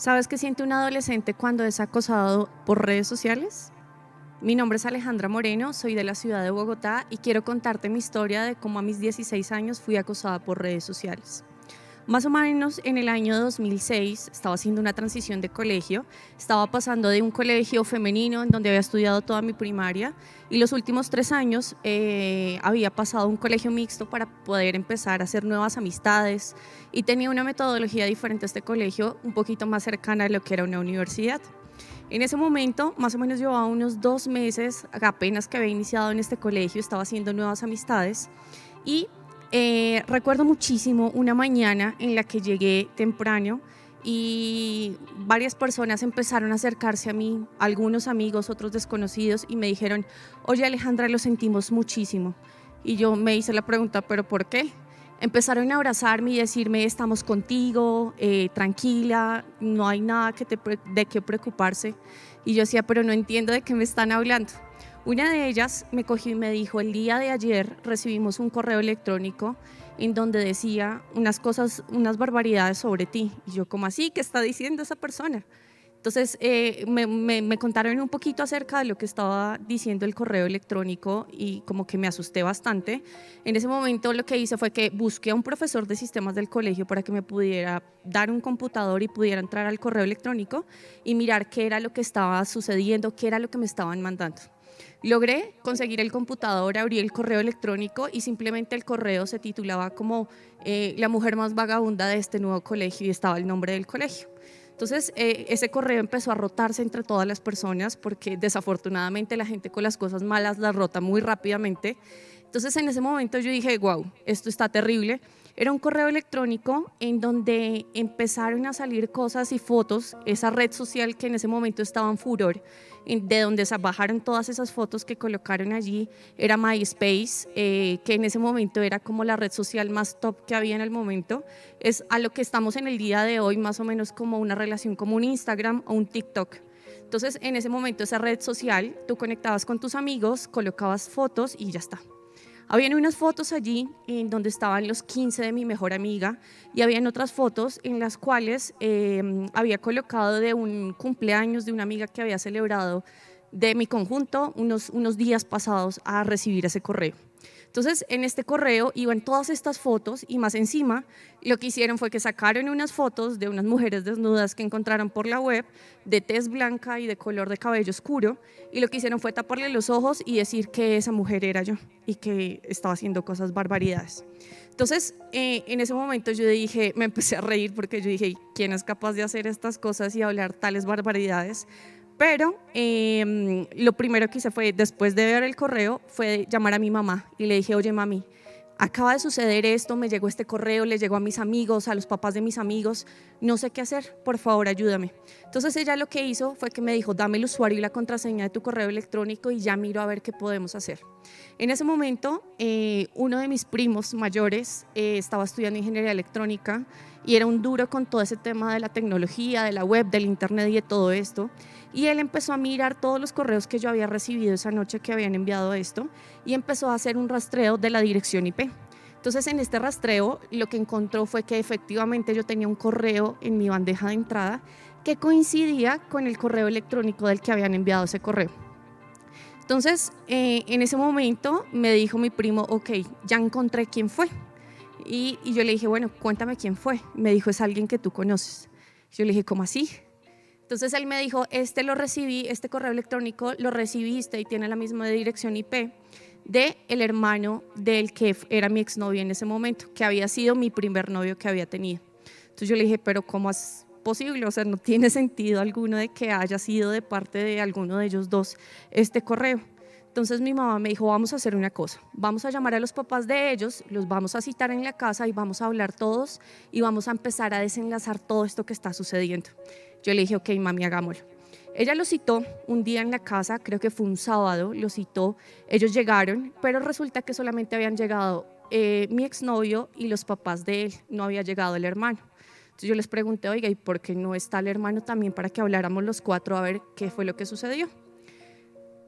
¿Sabes qué siente un adolescente cuando es acosado por redes sociales? Mi nombre es Alejandra Moreno, soy de la ciudad de Bogotá y quiero contarte mi historia de cómo a mis 16 años fui acosada por redes sociales. Más o menos en el año 2006 estaba haciendo una transición de colegio, estaba pasando de un colegio femenino en donde había estudiado toda mi primaria y los últimos 3 años había pasado a un colegio mixto para poder empezar a hacer nuevas amistades y tenía una metodología diferente a este colegio, un poquito más cercana a lo que era una universidad. En ese momento, más o menos llevaba unos 2 meses, apenas que había iniciado en este colegio, estaba haciendo nuevas amistades y recuerdo muchísimo una mañana en la que llegué temprano y varias personas empezaron a acercarse a mí, algunos amigos, otros desconocidos, y me dijeron: oye Alejandra, lo sentimos muchísimo. Y yo me hice la pregunta, ¿pero por qué? Empezaron a abrazarme y decirme: estamos contigo, tranquila, no hay nada de qué preocuparse. Y yo decía: pero no entiendo de qué me están hablando. Una de ellas me cogió y me dijo: el día de ayer recibimos un correo electrónico en donde decía unas cosas, unas barbaridades sobre ti. Y yo: ¿cómo así? ¿Qué está diciendo esa persona? Entonces me contaron un poquito acerca de lo que estaba diciendo el correo electrónico y como que me asusté bastante. En ese momento lo que hice fue que busqué a un profesor de sistemas del colegio para que me pudiera dar un computador y pudiera entrar al correo electrónico y mirar qué era lo que estaba sucediendo, qué era lo que me estaban mandando. Logré conseguir el computador, abrí el correo electrónico y simplemente el correo se titulaba como la mujer más vagabunda de este nuevo colegio y estaba el nombre del colegio. Entonces, ese correo empezó a rotarse entre todas las personas porque desafortunadamente la gente con las cosas malas las rota muy rápidamente. Entonces, en ese momento yo dije: wow, esto está terrible. Era un correo electrónico en donde empezaron a salir cosas y fotos, esa red social que en ese momento estaba en furor, de donde se bajaron todas esas fotos que colocaron allí, era MySpace, que en ese momento era como la red social más top que había en el momento. Es a lo que estamos en el día de hoy, más o menos como una relación como un Instagram o un TikTok. Entonces, en ese momento, esa red social, tú conectabas con tus amigos, colocabas fotos y ya está. Habían unas fotos allí en donde estaban los 15 de mi mejor amiga y habían otras fotos en las cuales había colocado de un cumpleaños de una amiga que había celebrado de mi conjunto unos días pasados a recibir ese correo. Entonces, en este correo iban todas estas fotos y más encima lo que hicieron fue que sacaron unas fotos de unas mujeres desnudas que encontraron por la web, de tez blanca y de color de cabello oscuro, y lo que hicieron fue taparle los ojos y decir que esa mujer era yo y que estaba haciendo cosas barbaridades. Entonces, en ese momento yo dije, me empecé a reír porque yo dije: ¿quién es capaz de hacer estas cosas y hablar tales barbaridades? Pero lo primero que hice fue, después de ver el correo, fue llamar a mi mamá y le dije: oye mami, acaba de suceder esto, me llegó este correo, le llegó a mis amigos, a los papás de mis amigos, no sé qué hacer, por favor ayúdame. Entonces ella lo que hizo fue que me dijo: dame el usuario y la contraseña de tu correo electrónico y ya miro a ver qué podemos hacer. En ese momento, uno de mis primos mayores estaba estudiando ingeniería electrónica y era un duro con todo ese tema de la tecnología, de la web, del internet y de todo esto. Y él empezó a mirar todos los correos que yo había recibido esa noche que habían enviado esto y empezó a hacer un rastreo de la dirección IP. Entonces, en este rastreo, lo que encontró fue que efectivamente yo tenía un correo en mi bandeja de entrada que coincidía con el correo electrónico del que habían enviado ese correo. Entonces, en ese momento me dijo mi primo: ok, ya encontré quién fue. Y yo le dije: bueno, cuéntame quién fue. Me dijo: es alguien que tú conoces. Yo le dije: ¿cómo así? Entonces él me dijo: lo recibí, este correo electrónico lo recibiste y tiene la misma dirección IP de el hermano del que era mi exnovio en ese momento, que había sido mi primer novio que había tenido. Entonces yo le dije: pero ¿cómo es posible? O sea, no tiene sentido alguno de que haya sido de parte de alguno de ellos dos este correo. Entonces mi mamá me dijo: vamos a hacer una cosa, vamos a llamar a los papás de ellos, los vamos a citar en la casa y vamos a hablar todos y vamos a empezar a desenlazar todo esto que está sucediendo. Yo le dije: ok mami, hagámoslo. Ella lo citó un día en la casa, creo que fue un sábado, lo citó, ellos llegaron, pero resulta que solamente habían llegado mi exnovio y los papás de él, no había llegado el hermano. Entonces yo les pregunté: oiga, ¿y por qué no está el hermano también para que habláramos los cuatro a ver qué fue lo que sucedió?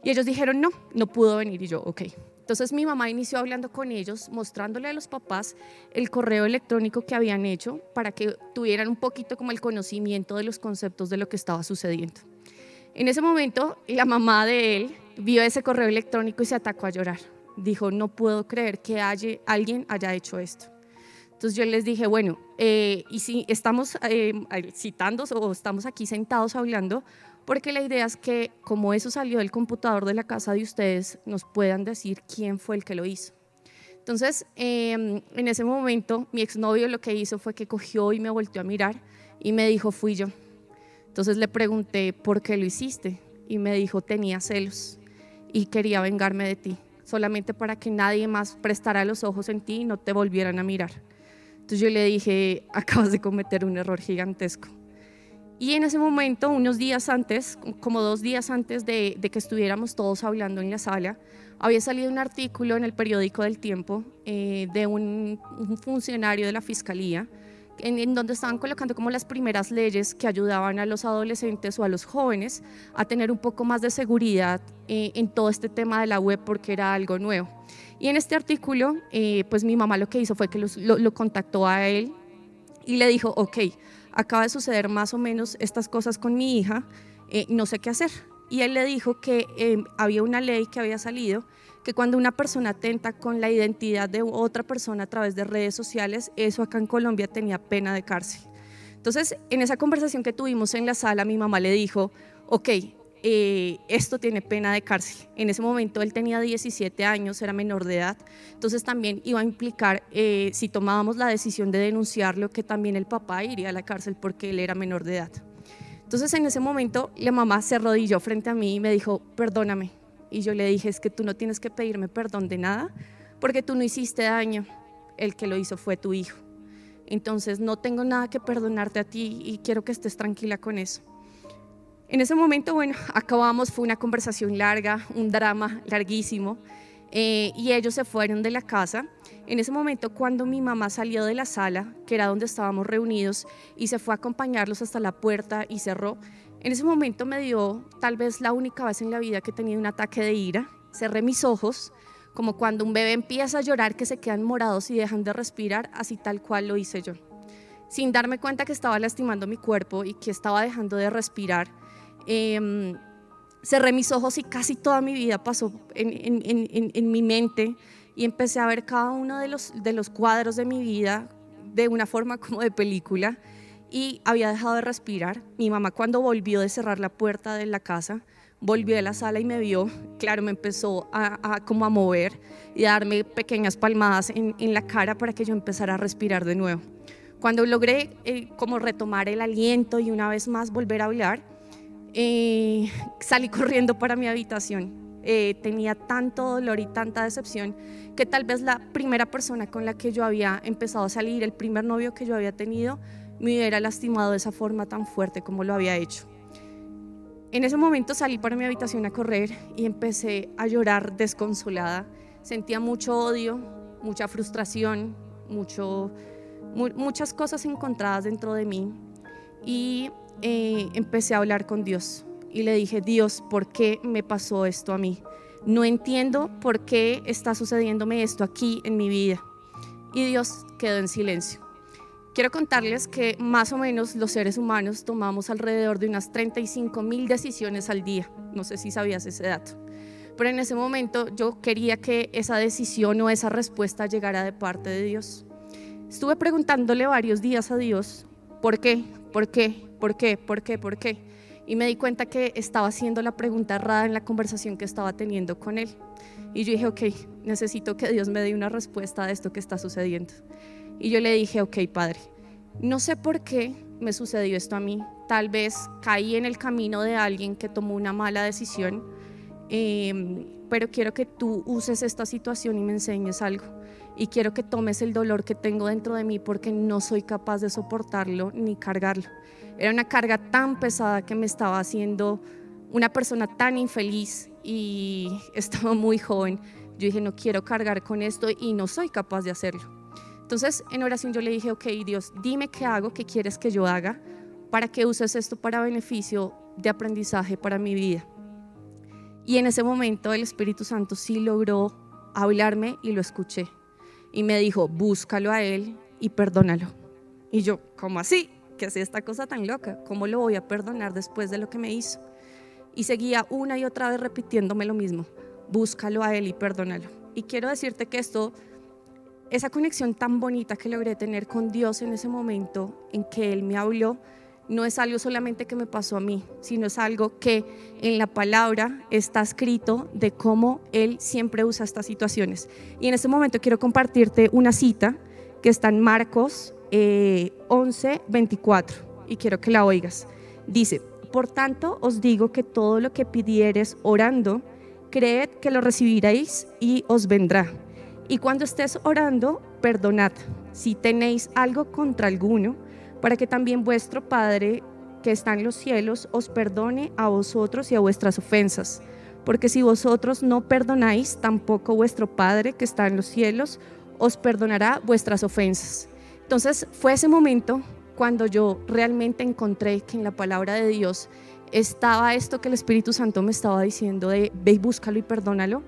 Y ellos dijeron: no, no pudo venir. Y yo: ok. Entonces mi mamá inició hablando con ellos, mostrándole a los papás el correo electrónico que habían hecho para que tuvieran un poquito como el conocimiento de los conceptos de lo que estaba sucediendo. En ese momento, la mamá de él vio ese correo electrónico y se atacó a llorar. Dijo, no puedo creer que alguien haya hecho esto. Entonces yo les dije, bueno, y si estamos citando o estamos aquí sentados hablando, porque la idea es que como eso salió del computador de la casa de ustedes, nos puedan decir quién fue el que lo hizo. Entonces, en ese momento, mi exnovio lo que hizo fue que cogió y me volteó a mirar y me dijo, fui yo. Entonces le pregunté, ¿por qué lo hiciste? Y me dijo, tenía celos y quería vengarme de ti, solamente para que nadie más prestara los ojos en ti y no te volvieran a mirar. Entonces yo le dije, acabas de cometer un error gigantesco. Y en ese momento, unos días antes, como 2 días antes de que estuviéramos todos hablando en la sala, había salido un artículo en el periódico del Tiempo de un funcionario de la Fiscalía en donde estaban colocando como las primeras leyes que ayudaban a los adolescentes o a los jóvenes a tener un poco más de seguridad en todo este tema de la web, porque era algo nuevo. Y en este artículo, pues mi mamá lo que hizo fue que lo contactó a él y le dijo, ok, acaba de suceder más o menos estas cosas con mi hija, no sé qué hacer. Y él le dijo que había una ley que había salido, que cuando una persona atenta con la identidad de otra persona a través de redes sociales, eso acá en Colombia tenía pena de cárcel. Entonces, en esa conversación que tuvimos en la sala, mi mamá le dijo, ok, esto tiene pena de cárcel. En ese momento él tenía 17 años, era menor de edad, entonces también iba a implicar, si tomábamos la decisión de denunciarlo, que también el papá iría a la cárcel porque él era menor de edad. Entonces en ese momento la mamá se arrodilló frente a mí y me dijo, perdóname. Y yo le dije, es que tú no tienes que pedirme perdón de nada, porque tú no hiciste daño, el que lo hizo fue tu hijo. Entonces no tengo nada que perdonarte a ti y quiero que estés tranquila con eso. En ese momento, bueno, acabamos, fue una conversación larga, un drama larguísimo, y ellos se fueron de la casa. En ese momento, cuando mi mamá salió de la sala, que era donde estábamos reunidos, y se fue a acompañarlos hasta la puerta y cerró, en ese momento me dio tal vez la única vez en la vida que tenía un ataque de ira. Cerré mis ojos, como cuando un bebé empieza a llorar que se quedan morados y dejan de respirar, así tal cual lo hice yo. Sin darme cuenta que estaba lastimando mi cuerpo y que estaba dejando de respirar, cerré mis ojos y casi toda mi vida pasó en mi mente y empecé a ver cada uno de los cuadros de mi vida de una forma como de película y había dejado de respirar. Mi mamá, cuando volvió de cerrar la puerta de la casa, volvió a la sala y me vio, claro, me empezó como a mover y a darme pequeñas palmadas en la cara para que yo empezara a respirar de nuevo. Cuando logré como retomar el aliento y una vez más volver a hablar, salí corriendo para mi habitación. Tenía tanto dolor y tanta decepción que tal vez la primera persona con la que yo había empezado a salir, el primer novio que yo había tenido, me hubiera lastimado de esa forma tan fuerte como lo había hecho. En ese momento salí para mi habitación a correr y empecé a llorar desconsolada. Sentía mucho odio, mucha frustración, muchas cosas encontradas dentro de mí y empecé a hablar con Dios y le dije, Dios, ¿por qué me pasó esto a mí? No entiendo por qué está sucediéndome esto aquí en mi vida. Y Dios quedó en silencio. Quiero contarles que más o menos los seres humanos tomamos alrededor de unas 35.000 decisiones al día. No sé si sabías ese dato. Pero en ese momento yo quería que esa decisión o esa respuesta llegara de parte de Dios. Estuve preguntándole varios días a Dios, ¿por qué? ¿Por qué? ¿Por qué? ¿Por qué? ¿Por qué? Y me di cuenta que estaba haciendo la pregunta errada en la conversación que estaba teniendo con él. Y yo dije, ok, necesito que Dios me dé una respuesta a esto que está sucediendo. Y yo le dije, ok, Padre, no sé por qué me sucedió esto a mí. Tal vez caí en el camino de alguien que tomó una mala decisión, pero quiero que tú uses esta situación y me enseñes algo. Y quiero que tomes el dolor que tengo dentro de mí porque no soy capaz de soportarlo ni cargarlo. Era una carga tan pesada que me estaba haciendo una persona tan infeliz y estaba muy joven. Yo dije, no quiero cargar con esto y no soy capaz de hacerlo. Entonces en oración yo le dije, ok, Dios, dime qué hago, qué quieres que yo haga para que uses esto para beneficio de aprendizaje para mi vida. Y en ese momento el Espíritu Santo sí logró a hablarme y lo escuché. Y me dijo, búscalo a él y perdónalo. Y yo, ¿cómo así? ¿Qué es esta cosa tan loca? ¿Cómo lo voy a perdonar después de lo que me hizo? Y seguía una y otra vez repitiéndome lo mismo, búscalo a él y perdónalo. Y quiero decirte que esa conexión tan bonita que logré tener con Dios en ese momento en que Él me habló, no es algo solamente que me pasó a mí, sino es algo que en la palabra está escrito de cómo Él siempre usa estas situaciones. Y en este momento quiero compartirte una cita que está en Marcos 11:24 y quiero que la oigas. Dice, por tanto os digo que todo lo que pidiereis orando, creed que lo recibiréis y os vendrá. Y cuando estés orando, perdonad si tenéis algo contra alguno, para que también vuestro Padre que está en los cielos os perdone a vosotros y a vuestras ofensas. Porque si vosotros no perdonáis, tampoco vuestro Padre que está en los cielos os perdonará vuestras ofensas. Entonces fue ese momento cuando yo realmente encontré que en la palabra de Dios estaba esto que el Espíritu Santo me estaba diciendo de ve y búscalo y perdónalo.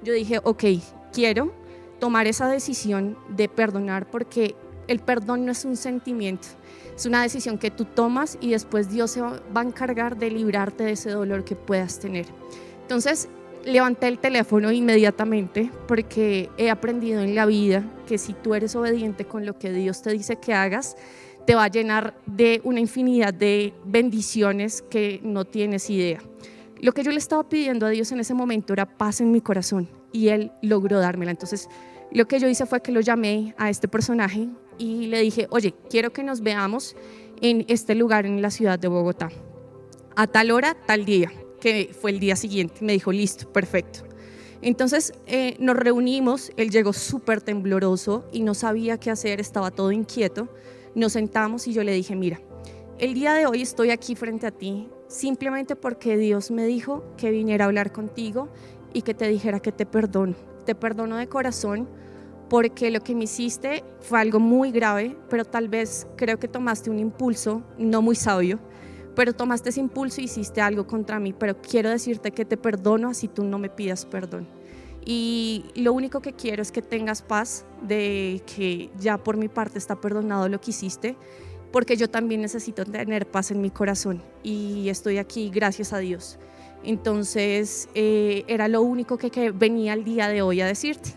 Yo dije, ok, quiero tomar esa decisión de perdonar, porque el perdón no es un sentimiento, es una decisión que tú tomas y después Dios se va a encargar de librarte de ese dolor que puedas tener. Entonces levanté el teléfono inmediatamente, porque he aprendido en la vida que si tú eres obediente con lo que Dios te dice que hagas, te va a llenar de una infinidad de bendiciones que no tienes idea. Lo que yo le estaba pidiendo a Dios en ese momento era paz en mi corazón y Él logró dármela. Entonces lo que yo hice fue que lo llamé a este personaje y le dije, oye, quiero que nos veamos en este lugar en la ciudad de Bogotá, a tal hora, tal día, que fue el día siguiente. Me dijo, listo, perfecto. Entonces nos reunimos, él llegó súper tembloroso y no sabía qué hacer, estaba todo inquieto. Nos sentamos y yo le dije, mira, el día de hoy estoy aquí frente a ti simplemente porque Dios me dijo que viniera a hablar contigo y que te dijera que te perdono. Te perdono de corazón porque lo que me hiciste fue algo muy grave, pero tal vez creo que tomaste un impulso no muy sabio, pero tomaste ese impulso y hiciste algo contra mí, pero quiero decirte que te perdono así tú no me pidas perdón. Y lo único que quiero es que tengas paz de que ya por mi parte está perdonado lo que hiciste, porque yo también necesito tener paz en mi corazón y estoy aquí gracias a Dios. Entonces era lo único que venía el día de hoy a decirte.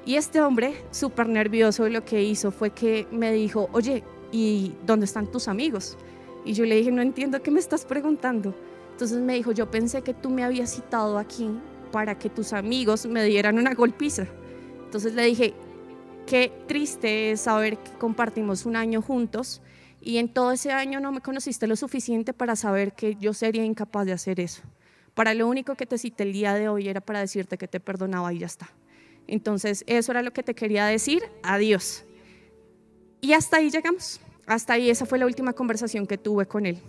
Y este hombre, súper nervioso, lo que hizo fue que me dijo, oye, ¿y dónde están tus amigos? Y yo le dije, no entiendo qué me estás preguntando. Entonces me dijo, yo pensé que tú me habías citado aquí para que tus amigos me dieran una golpiza. Entonces le dije, qué triste es saber que compartimos un año juntos y en todo ese año no me conociste lo suficiente para saber que yo sería incapaz de hacer eso. Para lo único que te cité el día de hoy era para decirte que te perdonaba y ya está. Entonces eso era lo que te quería decir, adiós. Y hasta ahí llegamos, hasta ahí esa fue la última conversación que tuve con él.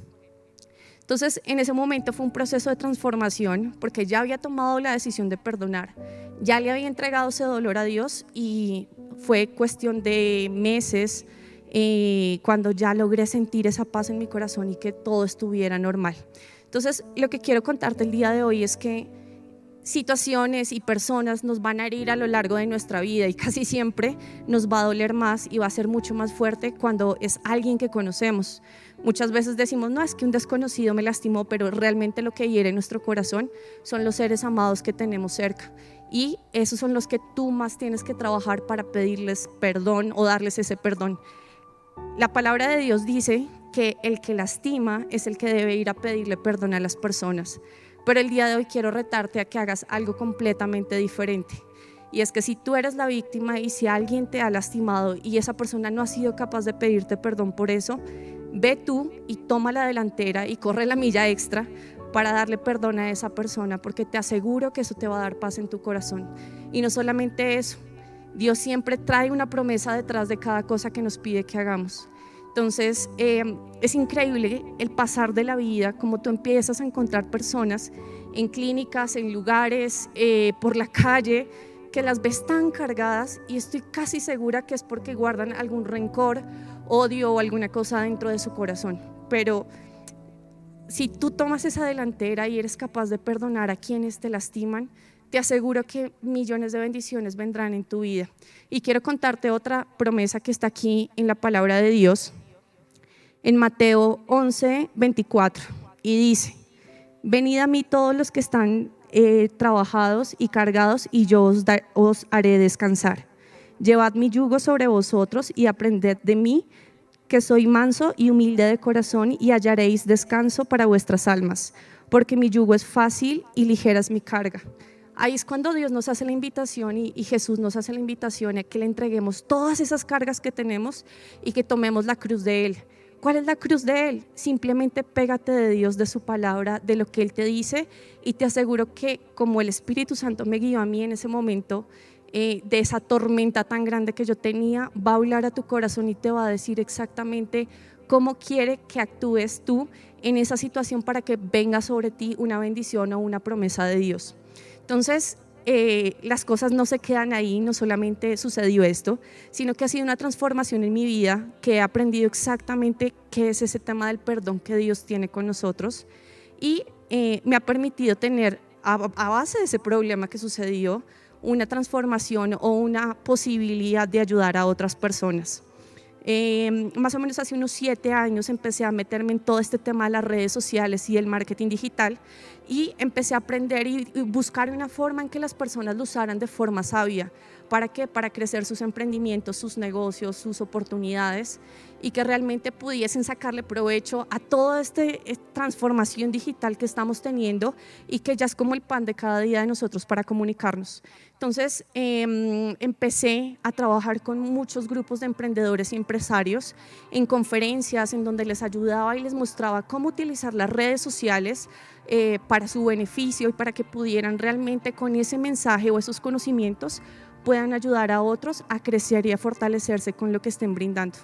Entonces en ese momento fue un proceso de transformación porque ya había tomado la decisión de perdonar, ya le había entregado ese dolor a Dios y fue cuestión de meses cuando ya logré sentir esa paz en mi corazón y que todo estuviera normal. Entonces lo que quiero contarte el día de hoy es que situaciones y personas nos van a herir a lo largo de nuestra vida y casi siempre nos va a doler más y va a ser mucho más fuerte cuando es alguien que conocemos. Muchas veces decimos, no, es que un desconocido me lastimó, pero realmente lo que hiere nuestro corazón son los seres amados que tenemos cerca y esos son los que tú más tienes que trabajar para pedirles perdón o darles ese perdón. La palabra de Dios dice que el que lastima es el que debe ir a pedirle perdón a las personas. Pero el día de hoy quiero retarte a que hagas algo completamente diferente. Y es que si tú eres la víctima y si alguien te ha lastimado y esa persona no ha sido capaz de pedirte perdón por eso, ve tú y toma la delantera y corre la milla extra para darle perdón a esa persona, porque te aseguro que eso te va a dar paz en tu corazón. Y no solamente eso, Dios siempre trae una promesa detrás de cada cosa que nos pide que hagamos. Entonces es increíble el pasar de la vida, como tú empiezas a encontrar personas en clínicas, en lugares, por la calle, que las ves tan cargadas y estoy casi segura que es porque guardan algún rencor, odio o alguna cosa dentro de su corazón. Pero si tú tomas esa delantera y eres capaz de perdonar a quienes te lastiman, te aseguro que millones de bendiciones vendrán en tu vida. Y quiero contarte otra promesa que está aquí en la palabra de Dios, en Mateo 11:24, y dice: venid a mí todos los que están trabajados y cargados, y yo os haré descansar. Llevad mi yugo sobre vosotros y aprended de mí, que soy manso y humilde de corazón, y hallaréis descanso para vuestras almas, porque mi yugo es fácil y ligera es mi carga. Ahí es cuando Dios nos hace la invitación y Jesús nos hace la invitación a que le entreguemos todas esas cargas que tenemos y que tomemos la cruz de Él. ¿Cuál es la cruz de Él? Simplemente pégate de Dios, de su palabra, de lo que Él te dice, y te aseguro que como el Espíritu Santo me guió a mí en ese momento, de esa tormenta tan grande que yo tenía, va a hablar a tu corazón y te va a decir exactamente cómo quiere que actúes tú en esa situación para que venga sobre ti una bendición o una promesa de Dios. Entonces, las cosas no se quedan ahí, no solamente sucedió esto, sino que ha sido una transformación en mi vida, que he aprendido exactamente qué es ese tema del perdón que Dios tiene con nosotros, y me ha permitido tener, a base de ese problema que sucedió, una transformación o una posibilidad de ayudar a otras personas. Más o menos hace unos 7 años empecé a meterme en todo este tema de las redes sociales y el marketing digital, y empecé a aprender y buscar una forma en que las personas lo usaran de forma sabia. ¿Para qué? Para crecer sus emprendimientos, sus negocios, sus oportunidades, y que realmente pudiesen sacarle provecho a toda esta transformación digital que estamos teniendo y que ya es como el pan de cada día de nosotros para comunicarnos. Entonces empecé a trabajar con muchos grupos de emprendedores y empresarios en conferencias en donde les ayudaba y les mostraba cómo utilizar las redes sociales para su beneficio y para que pudieran realmente con ese mensaje o esos conocimientos puedan ayudar a otros a crecer y a fortalecerse con lo que estén brindando.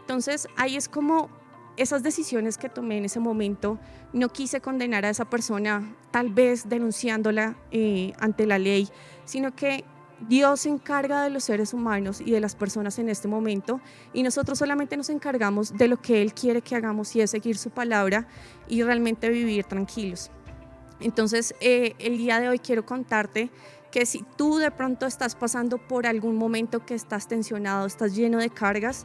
Entonces ahí es como esas decisiones que tomé en ese momento. No quise condenar a esa persona, tal vez denunciándola ante la ley, sino que Dios se encarga de los seres humanos y de las personas en este momento, y nosotros solamente nos encargamos de lo que Él quiere que hagamos, y es seguir su palabra y realmente vivir tranquilos. Entonces el día de hoy quiero contarte que si tú de pronto estás pasando por algún momento que estás tensionado, estás lleno de cargas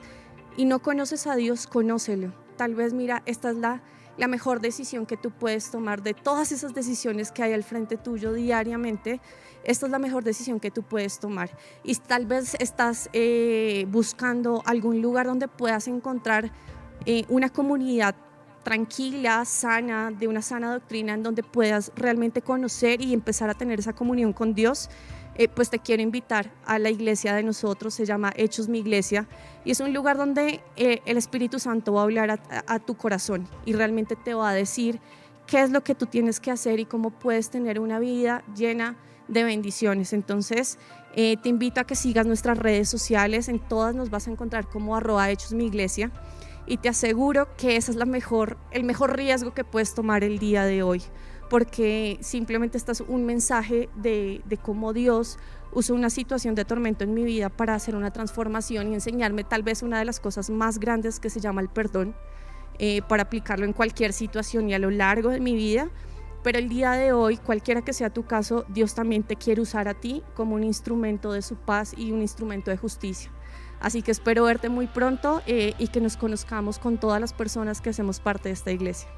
y no conoces a Dios, conócelo. Tal vez, mira, esta es la mejor decisión que tú puedes tomar de todas esas decisiones que hay al frente tuyo diariamente. Esta es la mejor decisión que tú puedes tomar. Y tal vez estás buscando algún lugar donde puedas encontrar una comunidad tranquila, sana, de una sana doctrina, en donde puedas realmente conocer y empezar a tener esa comunión con Dios. Pues te quiero invitar a la iglesia de nosotros, se llama Hechos Mi Iglesia, y es un lugar donde el Espíritu Santo va a hablar a tu corazón y realmente te va a decir qué es lo que tú tienes que hacer y cómo puedes tener una vida llena de bendiciones. Entonces te invito a que sigas nuestras redes sociales, en todas nos vas a encontrar como @Hechos Mi Iglesia, y te aseguro que ese es el mejor riesgo que puedes tomar el día de hoy, porque simplemente estás un mensaje de cómo Dios usó una situación de tormento en mi vida para hacer una transformación y enseñarme tal vez una de las cosas más grandes, que se llama el perdón, para aplicarlo en cualquier situación y a lo largo de mi vida. Pero el día de hoy, cualquiera que sea tu caso, Dios también te quiere usar a ti como un instrumento de su paz y un instrumento de justicia. Así que espero verte muy pronto y que nos conozcamos con todas las personas que hacemos parte de esta iglesia.